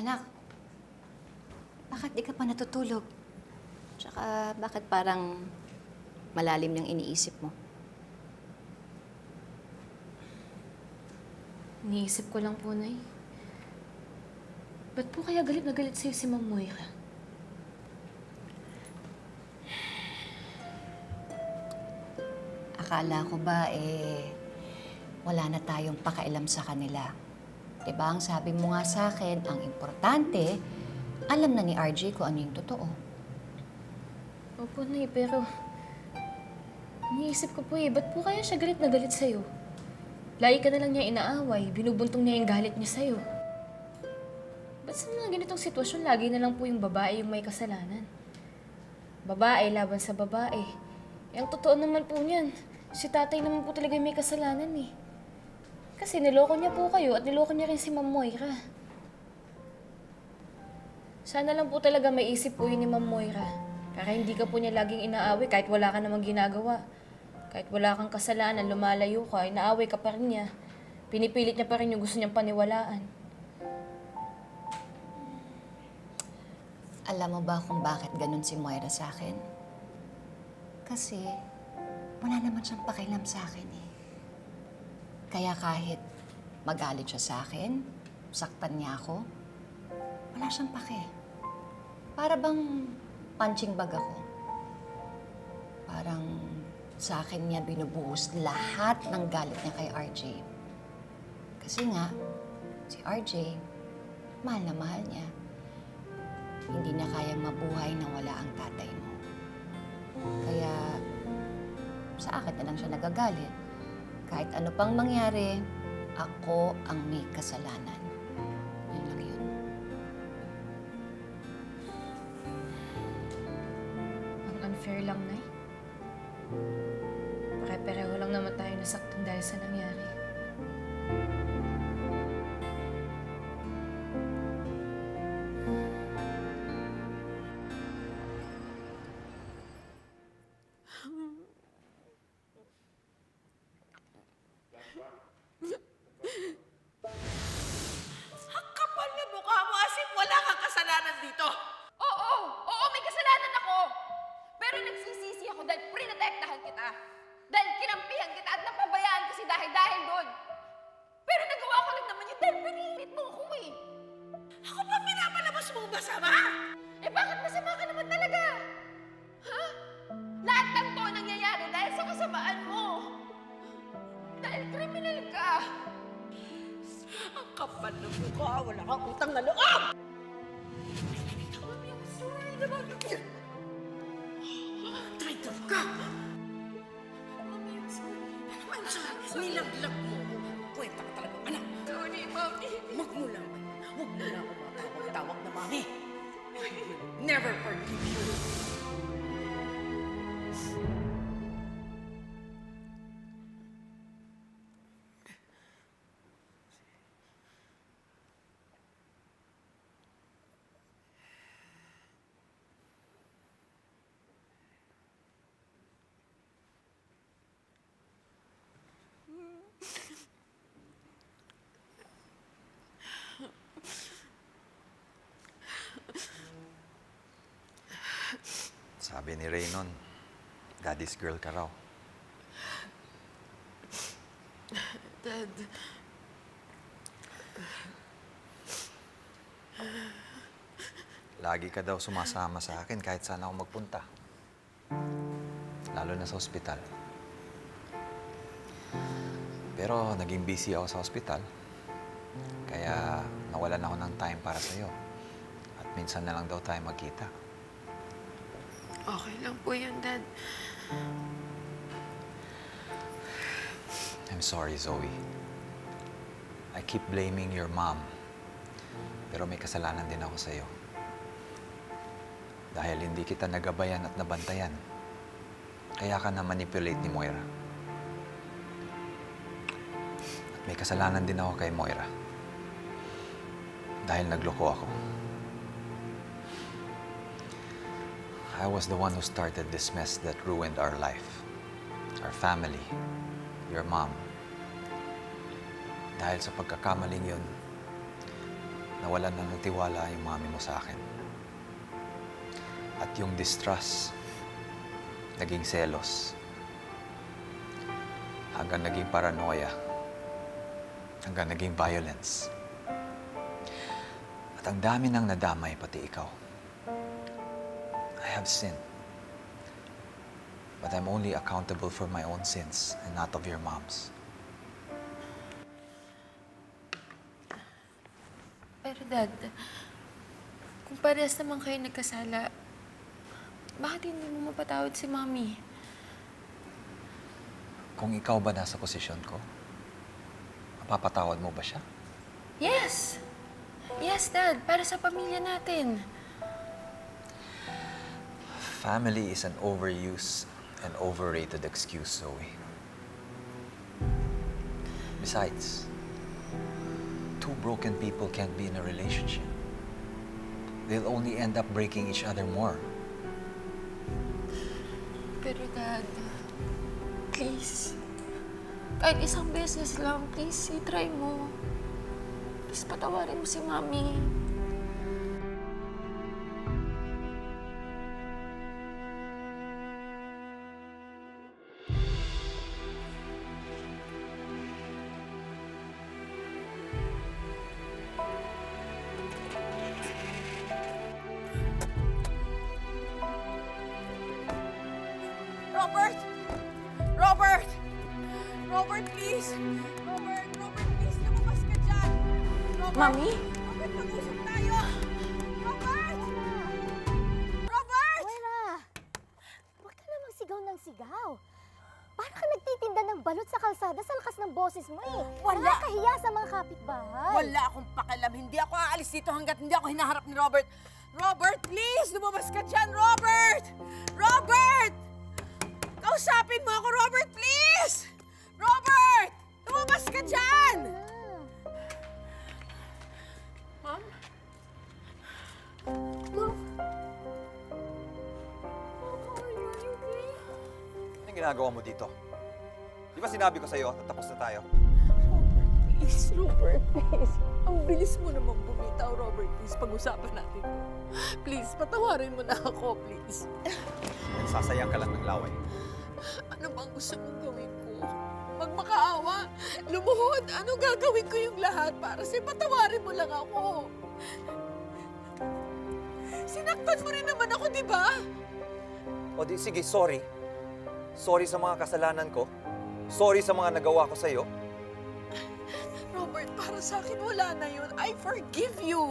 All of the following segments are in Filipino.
Anak, bakit di ka pa natutulog? Tsaka bakit parang malalim yung iniisip mo? Iniisip ko lang po, Nay. Ba't po kaya galit na galit sa'yo si Ma'am Moira? Akala ko ba wala na tayong pakialam sa kanila. Diba ang sabi mo nga sa akin, ang importante, alam na ni RJ kung ano yung totoo. Opo, Nay, pero iniisip ko po ba't po kaya siya galit na galit sa'yo? Lagi ka na lang niya inaaway, binubuntong niya yung galit niya sa'yo. Ba't sa mga ganitong sitwasyon, lagi na lang po yung babae yung may kasalanan? Babae laban sa babae. Ang totoo naman po niyan, si tatay naman po talaga yung may kasalanan eh. Kasi niloko niya po kayo at niloko niya rin si Ma'am Moira. Sana lang po talaga may isip po yun ni Ma'am Moira. Para hindi ka po niya laging inaaway kahit wala ka namang ginagawa. Kahit wala kang kasalanan, lumalayo ka, inaaway ka pa rin niya. Pinipilit niya pa rin yung gusto niyang paniwalaan. Alam mo ba kung bakit ganun si Moira sa akin? Kasi wala naman siyang pakialam sa akin eh. Kaya kahit magalit siya sa akin, saktan niya ako, wala siyang pake. Para bang punching bag ako. Parang sa akin niya binubuhos lahat ng galit niya kay RJ. Kasi nga, si RJ, mahal na mahal niya. Hindi na kayang mabuhay nang wala ang tatay mo. Kaya sa akin na lang siya nagagalit. Kahit ano pang mangyari, ako ang may kasalanan. Yun lang yun. Ang unfair lang, Nay. Pare-pareho lang naman tayo nasaktan dahil sa nangyari. Ang kapal na mukha mo as if wala kang kasalanan dito. Oo, may kasalanan ako. Pero nagsisisi ako dahil prinotektahan kita. Dahil kinampihan kita at napabayaan kasi dahil doon. Pero nagawa ko lang naman yun dahil pinilit mo ako eh. Ako pa pinapalabas mo masama? Eh bakit masama ka naman talaga? Ha? Lahat ng to nangyayari dahil sa kasamaan mo. Dahil kriminal ka. Ang kapal na mukha, wala kang utang na loob! Mami, I'm sorry naman. Traitor ka! Mami, I'm sorry. I'm sorry, nilaglag mo. Kwenta ka talaga, anak. Sorry, Mami. Huwag mo lang ako matawag-tawag na mami. I will never forgive you. Sabi ni Raynon, daddy's girl ka raw. Dad. Lagi ka daw sumasama sa akin kahit saan ako magpunta. Lalo na sa ospital. Pero naging busy ako sa ospital. Kaya nawalan ako ng time para sa'yo. At minsan na lang daw tayo magkita. Okay lang po yun, Dad. I'm sorry, Zoe. I keep blaming your mom. Pero may kasalanan din ako sa'yo. Dahil hindi kita nagabayan at nabantayan. Kaya ka na-manipulate ni Moira. At may kasalanan din ako kay Moira. Dahil nagloko ako. I was the one who started this mess that ruined our life. Our family. Your mom. Dahil sa pagkakamaling yun, nawalan na ng tiwala yung mami mo sa akin. At yung distrust, naging selos. Hanggang naging paranoia. Hanggang naging violence. At ang dami nang nadamay, pati ikaw. I have sinned. But I'm only accountable for my own sins and not of your mom's. Pero Dad, kung parehas naman kayo nagkasala, bakit hindi mo mapatawad si Mami? Kung ikaw ba nasa posisyon ko, mapapatawad mo ba siya? Yes! Yes, Dad. Para sa pamilya natin. Family is an overused and overrated excuse, Zoe. Besides, two broken people can't be in a relationship. They'll only end up breaking each other more. Pero Dad, please. Kahit isang beses lang, please, try mo. Please, patawarin mo si Mami. Robert! Robert! Robert, please! Robert, please, lumabas ka dyan! Robert! Mami? Robert, mag-usap tayo! Robert! Robert! Moira! Huwag ka na magsigaw ng sigaw. Parang ka nagtitinda ng balot sa kalsada sa lakas ng boses mo eh. Wala. Nakakahiya sa mga kapitbahay. Wala akong pakialam. Hindi ako aalis dito hanggat hindi ako hinaharap ni Robert. Robert, please! Lumabas ka dyan, Robert! Robert! Kausapin mo ako, Robert, please! Robert! Lumabas ka dyan! Ma'am? Anong ginagawa mo dito? Di ba sinabi ko sa'yo na tapos na tayo? Robert, please. Ang bilis mo namang bumitaw, Robert. Please, pag-usapan natin. Please, patawarin mo na ako, please. Nagsasayang ka lang ng laway. Ano bang gusto mong gawin ko? Magmakaawa? Lumuhod? Ano gagawin ko yung lahat para sa'yo? Patawarin mo lang ako. Sinaktan mo rin naman ako, di ba? O di, sige, sorry. Sorry sa mga kasalanan ko. Sorry sa mga nagawa ko sa'yo. Robert, para sa akin wala na yun. I forgive you.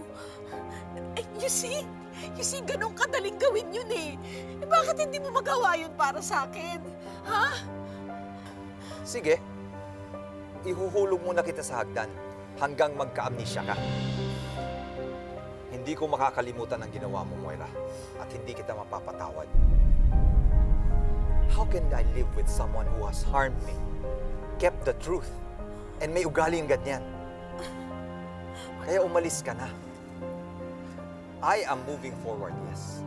You see, ganun kadaling gawin yun eh. Bakit hindi mo magawa yun para sa akin? Ha? Sige. Ihuhulog muna kita sa hagdan hanggang magka-amnesia ka. Hindi ko makakalimutan ang ginawa mo, Moira. At hindi kita mapapatawad. How can I live with someone who has harmed me, kept the truth, and may ugaling ganyan? Kaya umalis ka na. I am moving forward, yes.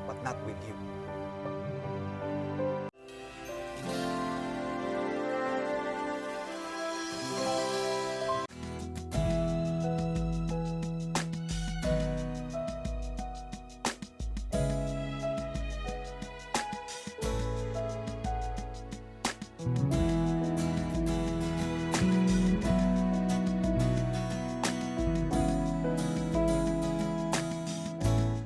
But not with you.